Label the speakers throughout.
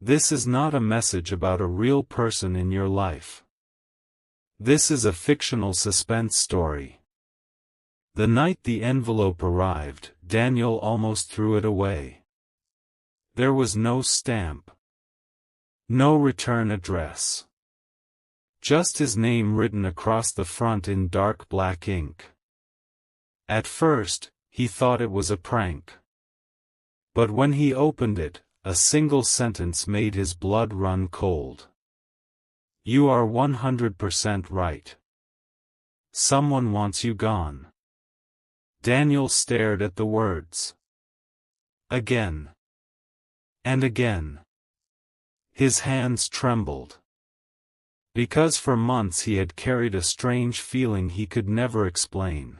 Speaker 1: This is not a message about a real person in your life. This is a fictional suspense story. The night the envelope arrived, Daniel almost threw it away. There was no stamp. No return address. Just his name written across the front in dark black ink. At first, he thought it was a prank. But when he opened it, a single sentence made his blood run cold. You are 100% right. Someone wants you gone. Daniel stared at the words. Again. And again. His hands trembled. Because for months he had carried a strange feeling he could never explain.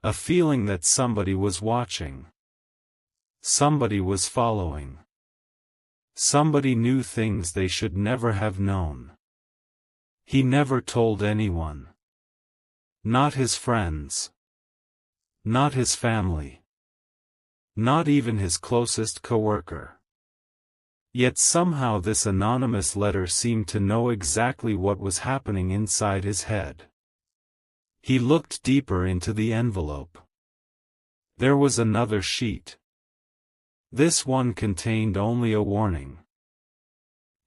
Speaker 1: A feeling that somebody was watching. Somebody was following. Somebody knew things they should never have known. He never told anyone. Not his friends. Not his family. Not even his closest coworker. Yet somehow this anonymous letter seemed to know exactly what was happening inside his head. He looked deeper into the envelope. There was another sheet. This one contained only a warning.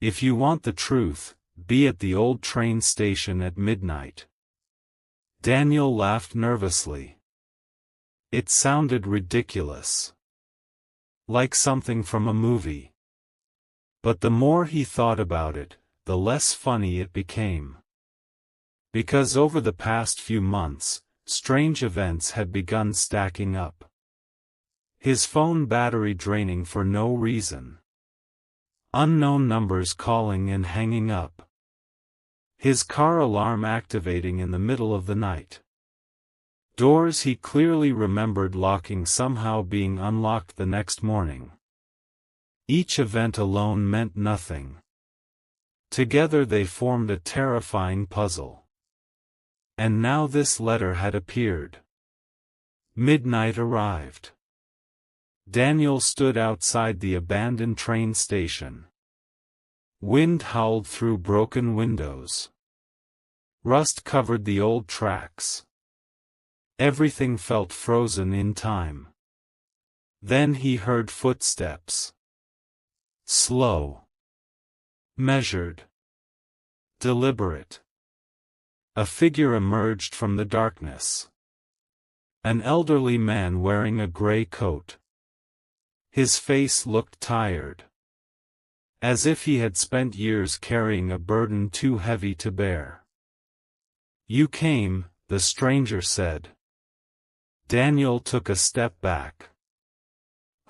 Speaker 1: If you want the truth, be at the old train station at midnight. Daniel laughed nervously. It sounded ridiculous. Like something from a movie. But the more he thought about it, the less funny it became. Because over the past few months, strange events had begun stacking up. His phone battery draining for no reason. Unknown numbers calling and hanging up. His car alarm activating in the middle of the night. Doors he clearly remembered locking somehow being unlocked the next morning. Each event alone meant nothing. Together they formed a terrifying puzzle. And now this letter had appeared. Midnight arrived. Daniel stood outside the abandoned train station. Wind howled through broken windows. Rust covered the old tracks. Everything felt frozen in time. Then he heard footsteps. Slow. Measured. Deliberate. A figure emerged from the darkness. An elderly man wearing a gray coat. His face looked tired. As if he had spent years carrying a burden too heavy to bear. You came, the stranger said. Daniel took a step back.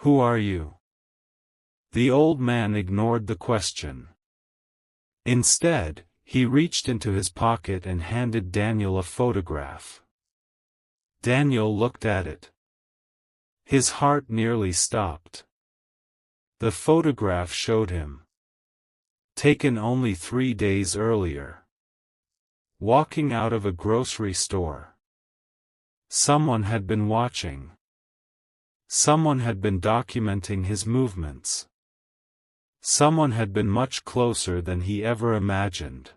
Speaker 1: Who are you? The old man ignored the question. Instead, he reached into his pocket and handed Daniel a photograph. Daniel looked at it. His heart nearly stopped. The photograph showed him. Taken only 3 days earlier. Walking out of a grocery store. Someone had been watching. Someone had been documenting his movements. Someone had been much closer than he ever imagined.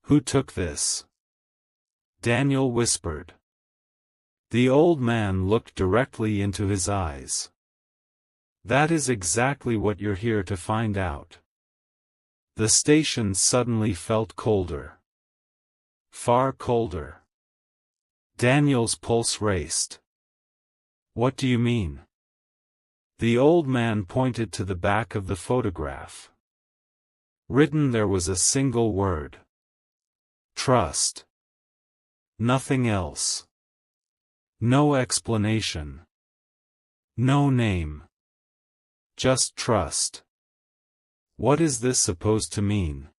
Speaker 1: Who took this? Daniel whispered. The old man looked directly into his eyes. That is exactly what you're here to find out. The station suddenly felt colder. Far colder. Daniel's pulse raced. What do you mean? The old man pointed to the back of the photograph. Written there was a single word. Trust. Nothing else. No explanation. No name. Just trust. What is this supposed to mean?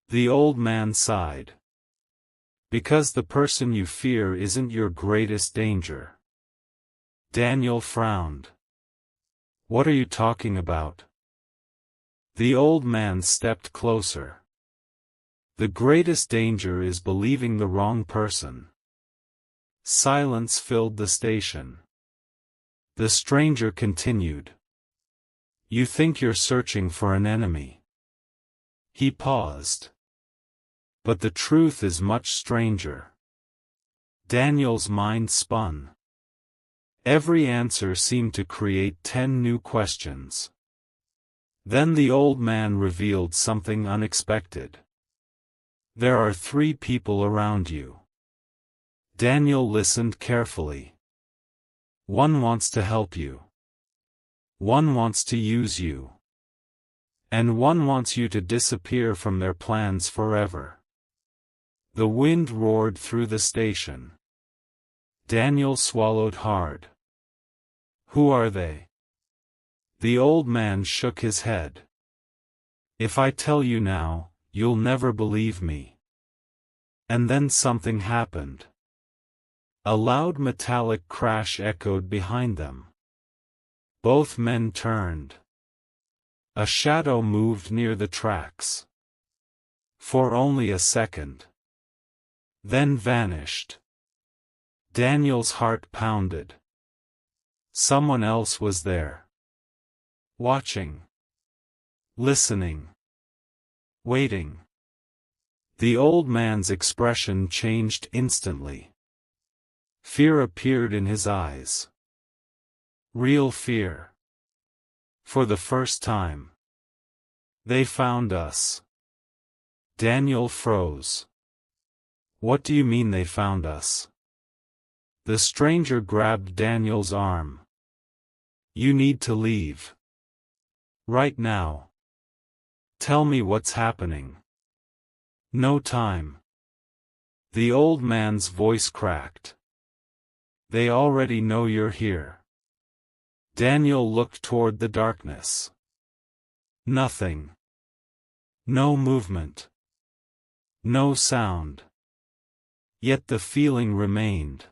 Speaker 1: The old man sighed. Because the person you fear isn't your greatest danger. Daniel frowned. What are you talking about? The old man stepped closer. The greatest danger is believing the wrong person. Silence filled the station. The stranger continued. You think you're searching for an enemy. He paused. But the truth is much stranger. Daniel's mind spun. Every answer seemed to create 10 new questions. Then the old man revealed something unexpected. There are 3 people around you. Daniel listened carefully. One wants to help you. One wants to use you. And one wants you to disappear from their plans forever. The wind roared through the station. Daniel swallowed hard. Who are they? The old man shook his head. If I tell you now, you'll never believe me. And then something happened. A loud metallic crash echoed behind them. Both men turned. A shadow moved near the tracks. For only a second. Then vanished. Daniel's heart pounded. Someone else was there. Watching. Listening. Waiting. The old man's expression changed instantly. Fear appeared in his eyes. Real fear. For the first time. They found us. Daniel froze. What do you mean they found us? The stranger grabbed Daniel's arm. You need to leave. Right now. Tell me what's happening. No time. The old man's voice cracked. They already know you're here. Daniel looked toward the darkness. Nothing. No movement. No sound. Yet the feeling remained.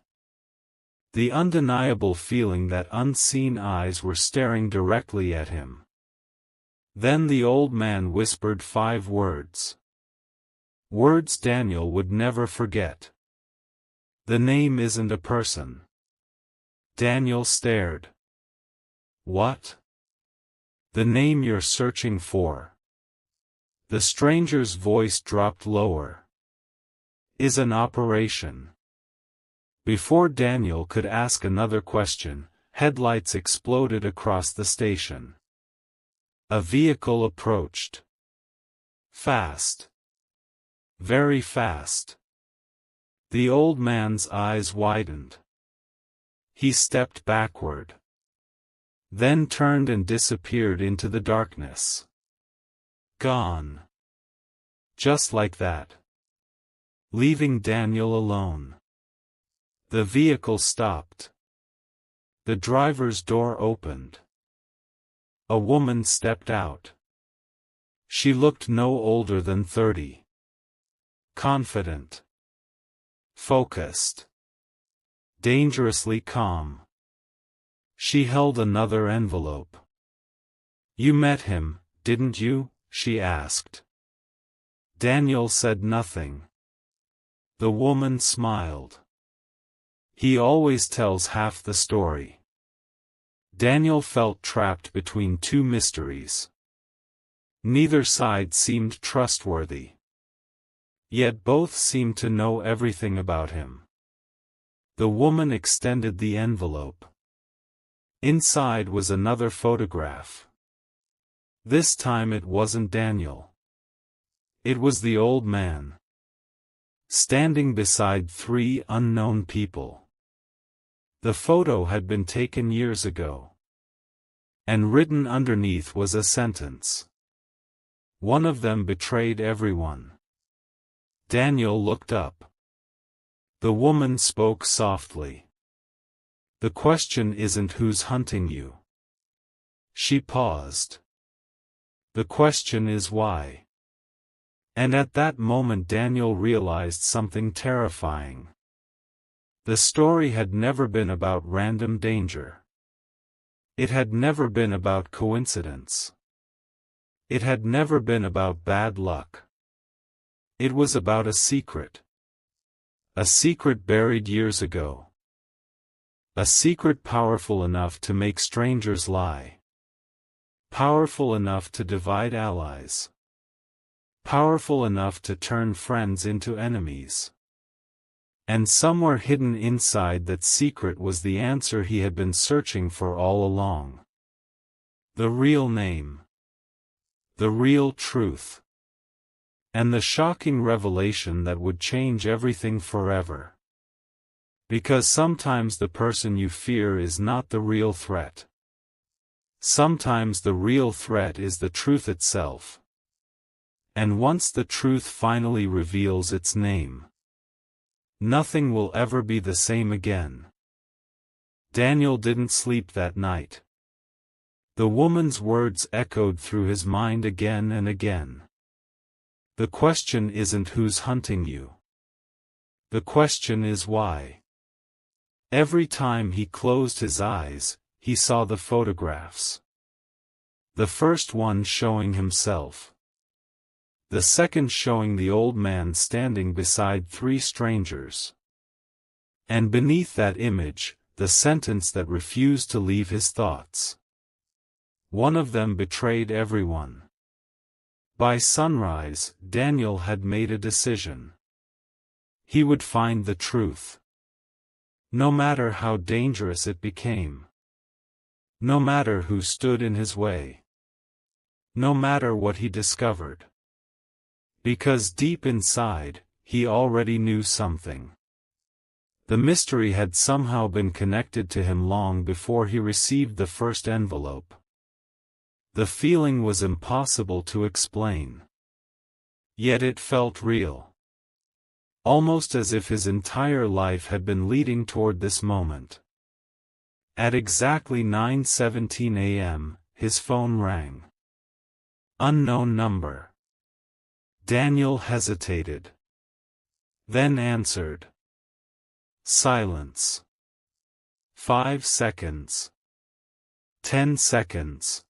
Speaker 1: The undeniable feeling that unseen eyes were staring directly at him. Then the old man whispered 5 words. Words Daniel would never forget. The name isn't a person. Daniel stared. What? The name you're searching for. The stranger's voice dropped lower. Is an operation. Before Daniel could ask another question, headlights exploded across the station. A vehicle approached. Fast. Very fast. The old man's eyes widened. He stepped backward. Then turned and disappeared into the darkness. Gone. Just like that. Leaving Daniel alone. The vehicle stopped. The driver's door opened. A woman stepped out. She looked no older than 30. Confident. Focused. Dangerously calm. She held another envelope. You met him, didn't you? She asked. Daniel said nothing. The woman smiled. He always tells half the story. Daniel felt trapped between 2 mysteries. Neither side seemed trustworthy. Yet both seemed to know everything about him. The woman extended the envelope. Inside was another photograph. This time it wasn't Daniel. It was the old man. Standing beside 3 unknown people. The photo had been taken years ago. And written underneath was a sentence. One of them betrayed everyone. Daniel looked up. The woman spoke softly. The question isn't who's hunting you. She paused. The question is why. And at that moment Daniel realized something terrifying. The story had never been about random danger. It had never been about coincidence. It had never been about bad luck. It was about a secret. A secret buried years ago. A secret powerful enough to make strangers lie. Powerful enough to divide allies. Powerful enough to turn friends into enemies. And somewhere hidden inside that secret was the answer he had been searching for all along. The real name. The real truth. And the shocking revelation that would change everything forever. Because sometimes the person you fear is not the real threat. Sometimes the real threat is the truth itself. And once the truth finally reveals its name, nothing will ever be the same again. Daniel didn't sleep that night. The woman's words echoed through his mind again and again. The question isn't who's hunting you. The question is why. Every time he closed his eyes, he saw the photographs. The first one showing himself. The second showing the old man standing beside three strangers. And beneath that image, the sentence that refused to leave his thoughts. One of them betrayed everyone. By sunrise, Daniel had made a decision. He would find the truth. No matter how dangerous it became. No matter who stood in his way. No matter what he discovered. Because deep inside, he already knew something. The mystery had somehow been connected to him long before he received the first envelope. The feeling was impossible to explain. Yet it felt real. Almost as if his entire life had been leading toward this moment. At exactly 9:17 a.m., his phone rang. Unknown number. Daniel hesitated. Then answered. Silence. 5 seconds. 10 seconds.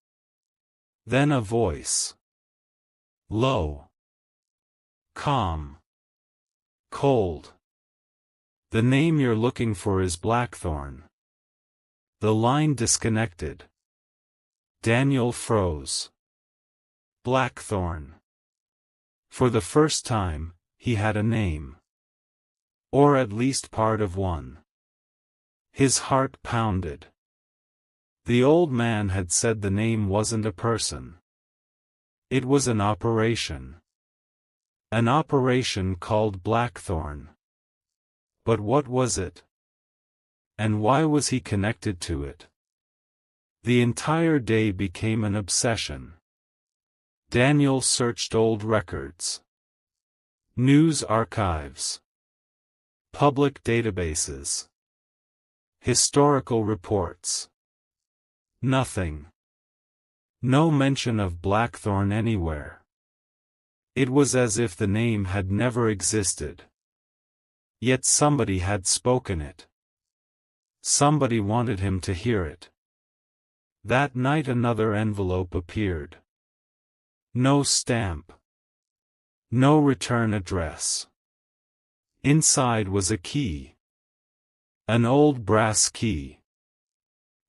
Speaker 1: Then a voice. Low. Calm. Cold. The name you're looking for is Blackthorn. The line disconnected. Daniel froze. Blackthorn. For the first time, he had a name. Or at least part of one. His heart pounded. The old man had said the name wasn't a person. It was an operation. An operation called Blackthorn. But what was it? And why was he connected to it? The entire day became an obsession. Daniel searched old records. News archives. Public databases. Historical reports. Nothing. No mention of Blackthorn anywhere. It was as if the name had never existed. Yet somebody had spoken it. Somebody wanted him to hear it. That night another envelope appeared. No stamp. No return address. Inside was a key. An old brass key.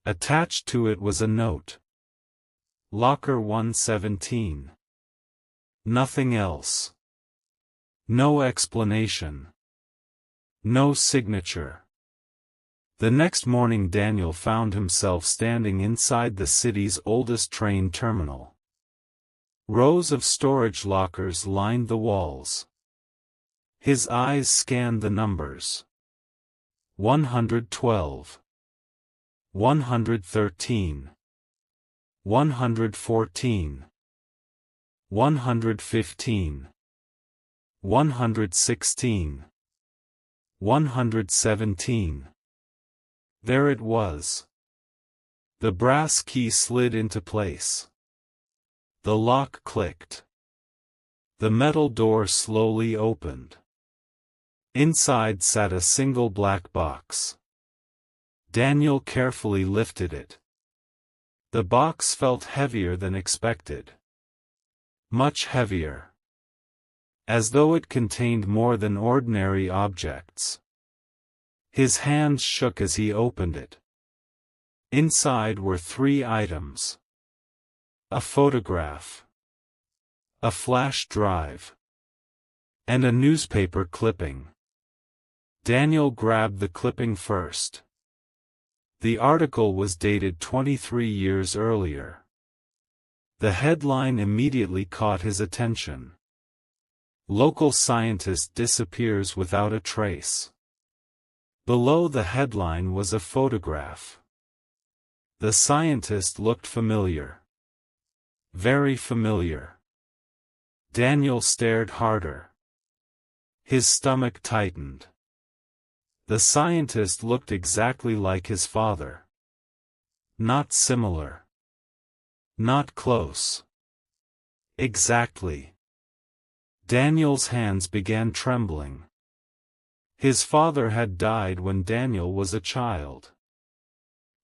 Speaker 1: Attached to it was a note. Locker 117. Nothing else. No explanation. No signature. The next morning Daniel found himself standing inside the city's oldest train terminal. Rows of storage lockers lined the walls. His eyes scanned the numbers. 112. 113. 114. 115. 116. 117. There it was. The brass key slid into place. The lock clicked. The metal door slowly opened. Inside sat a single black box. Daniel carefully lifted it. The box felt heavier than expected. Much heavier. As though it contained more than ordinary objects. His hands shook as he opened it. Inside were 3 items. a photograph, a flash drive, and a newspaper clipping. Daniel grabbed the clipping first. The article was dated 23 years earlier. The headline immediately caught his attention. Local scientist disappears without a trace. Below the headline was a photograph. The scientist looked familiar. Very familiar. Daniel stared harder. His stomach tightened. The scientist looked exactly like his father. Not similar. Not close. Exactly. Daniel's hands began trembling. His father had died when Daniel was a child.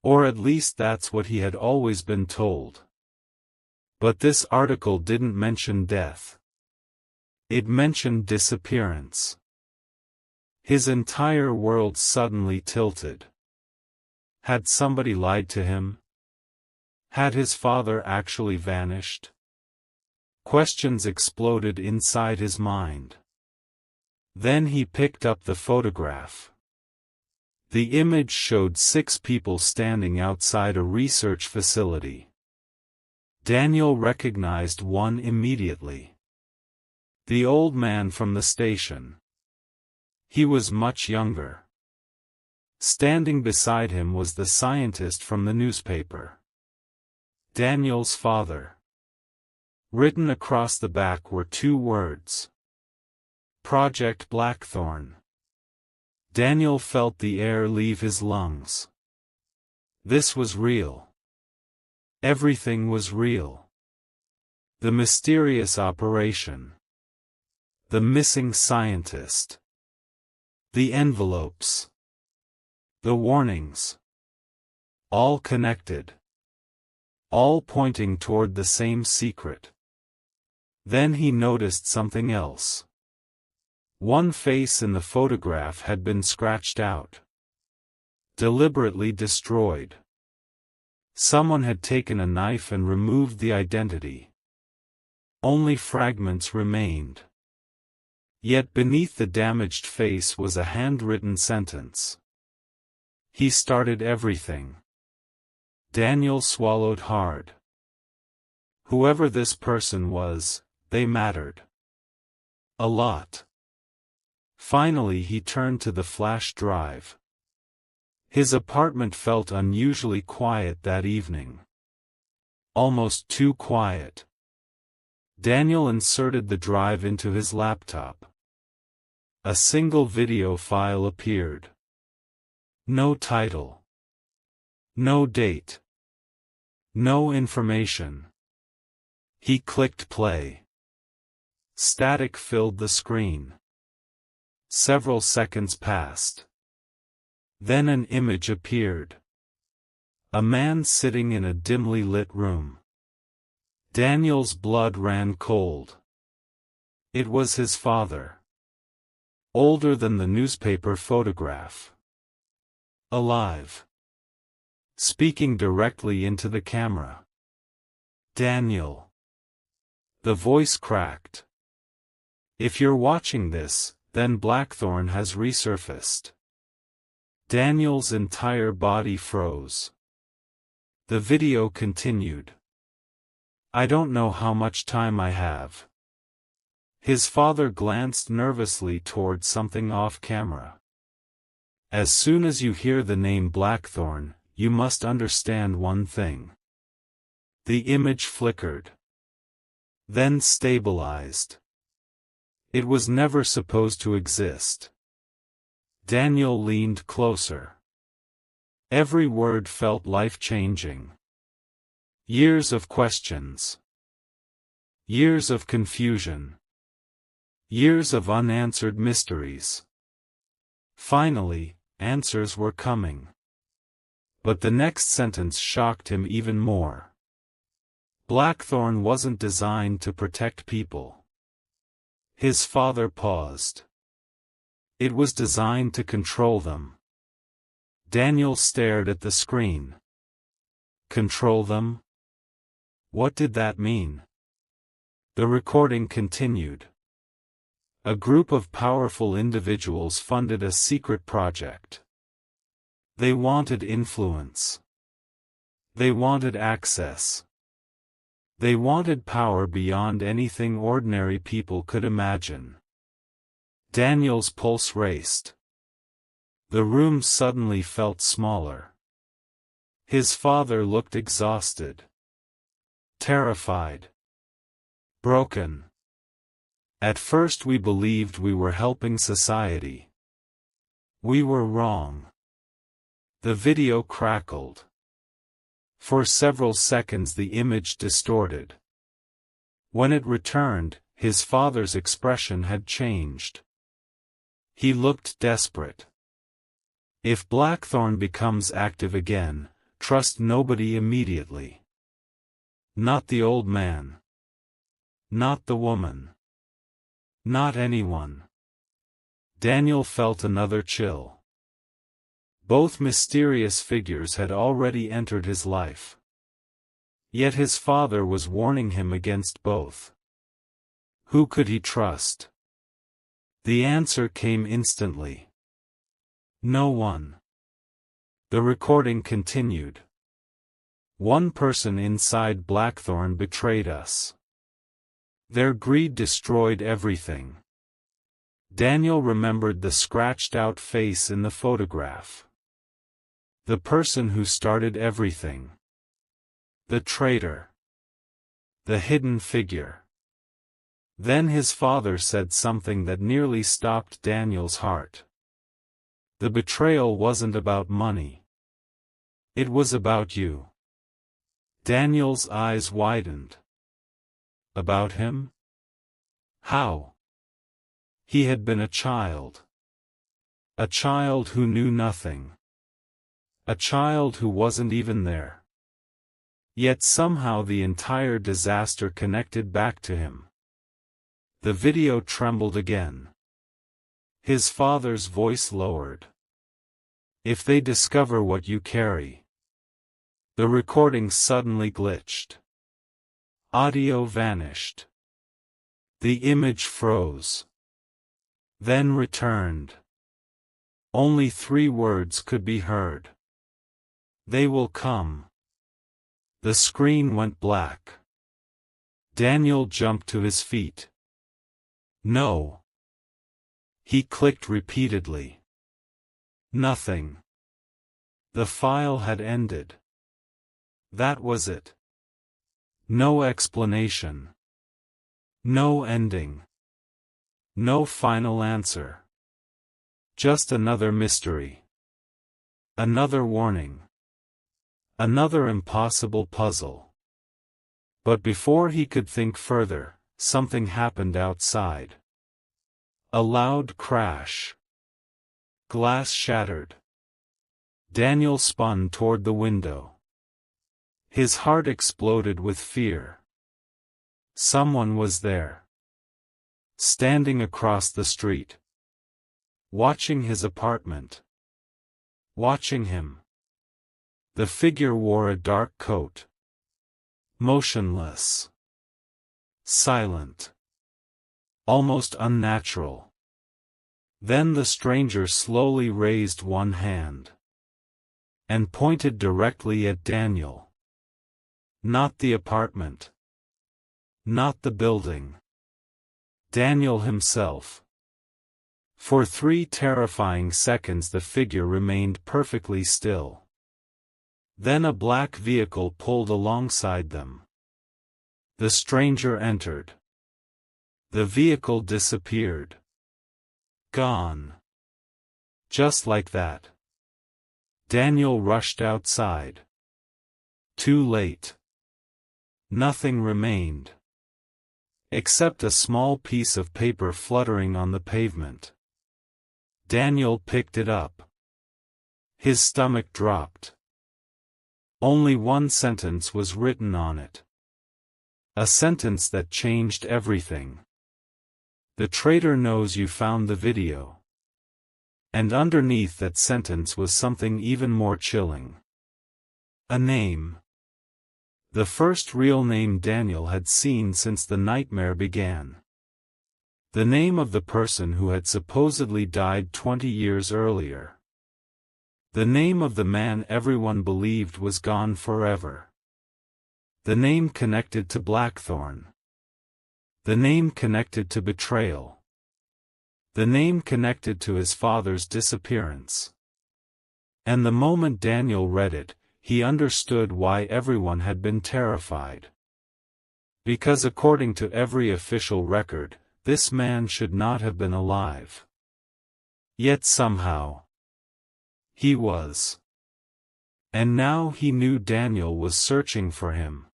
Speaker 1: Or at least that's what he had always been told. But this article didn't mention death. It mentioned disappearance. His entire world suddenly tilted. Had somebody lied to him? Had his father actually vanished? Questions exploded inside his mind. Then he picked up the photograph. The image showed 6 people standing outside a research facility. Daniel recognized one immediately. The old man from the station. He was much younger. Standing beside him was the scientist from the newspaper. Daniel's father. Written across the back were 2 words. Project Blackthorn. Daniel felt the air leave his lungs. This was real. Everything was real. The mysterious operation. The missing scientist. The envelopes. The warnings. All connected. All pointing toward the same secret. Then he noticed something else. One face in the photograph had been scratched out. Deliberately destroyed. Someone had taken a knife and removed the identity. Only fragments remained. Yet beneath the damaged face was a handwritten sentence. He started everything. Daniel swallowed hard. Whoever this person was, they mattered. A lot. Finally he turned to the flash drive. His apartment felt unusually quiet that evening. Almost too quiet. Daniel inserted the drive into his laptop. A single video file appeared. No title. No date. No information. He clicked play. Static filled the screen. Several seconds passed. Then an image appeared. A man sitting in a dimly lit room. Daniel's blood ran cold. It was his father. Older than the newspaper photograph. Alive. Speaking directly into the camera. Daniel. The voice cracked. If you're watching this, then Blackthorn has resurfaced. Daniel's entire body froze. The video continued. I don't know how much time I have. His father glanced nervously toward something off camera. As soon as you hear the name Blackthorn, you must understand one thing. The image flickered. Then stabilized. It was never supposed to exist. Daniel leaned closer. Every word felt life-changing. Years of questions. Years of confusion. Years of unanswered mysteries. Finally, answers were coming. But the next sentence shocked him even more. Blackthorn wasn't designed to protect people. His father paused. It was designed to control them. Daniel stared at the screen. Control them? What did that mean? The recording continued. A group of powerful individuals funded a secret project. They wanted influence. They wanted access. They wanted power beyond anything ordinary people could imagine. Daniel's pulse raced. The room suddenly felt smaller. His father looked exhausted. Terrified. Broken. At first we believed we were helping society. We were wrong. The video crackled. For several seconds the image distorted. When it returned, his father's expression had changed. He looked desperate. If Blackthorn becomes active again, trust nobody immediately. Not the old man. Not the woman. Not anyone. Daniel felt another chill. Both mysterious figures had already entered his life. Yet his father was warning him against both. Who could he trust? The answer came instantly. No one. The recording continued. One person inside Blackthorn betrayed us. Their greed destroyed everything. Daniel remembered the scratched-out face in the photograph. The person who started everything. The traitor. The hidden figure. Then his father said something that nearly stopped Daniel's heart. The betrayal wasn't about money. It was about you. Daniel's eyes widened. About him? How? He had been a child. A child who knew nothing. A child who wasn't even there. Yet somehow the entire disaster connected back to him. The video trembled again. His father's voice lowered. If they discover what you carry. The recording suddenly glitched. Audio vanished. The image froze. Then returned. Only 3 words could be heard. They will come. The screen went black. Daniel jumped to his feet. No. He clicked repeatedly. Nothing. The file had ended. That was it. No explanation. No ending. No final answer. Just another mystery. Another warning. Another impossible puzzle. But before he could think further, something happened outside. A loud crash. Glass shattered. Daniel spun toward the window. His heart exploded with fear. Someone was there. Standing across the street. Watching his apartment. Watching him. The figure wore a dark coat. Motionless. Silent. Almost unnatural. Then the stranger slowly raised one hand. And pointed directly at Daniel. Not the apartment. Not the building. Daniel himself. For 3 terrifying seconds the figure remained perfectly still. Then a black vehicle pulled alongside them. The stranger entered. The vehicle disappeared. Gone. Just like that. Daniel rushed outside. Too late. Nothing remained. Except a small piece of paper fluttering on the pavement. Daniel picked it up. His stomach dropped. Only one sentence was written on it. A sentence that changed everything. The traitor knows you found the video. And underneath that sentence was something even more chilling. A name. The first real name Daniel had seen since the nightmare began. The name of the person who had supposedly died 20 years earlier. The name of the man everyone believed was gone forever. The name connected to Blackthorn. The name connected to betrayal. The name connected to his father's disappearance. And the moment Daniel read it, he understood why everyone had been terrified. Because according to every official record, this man should not have been alive. Yet somehow, he was. And now he knew Daniel was searching for him.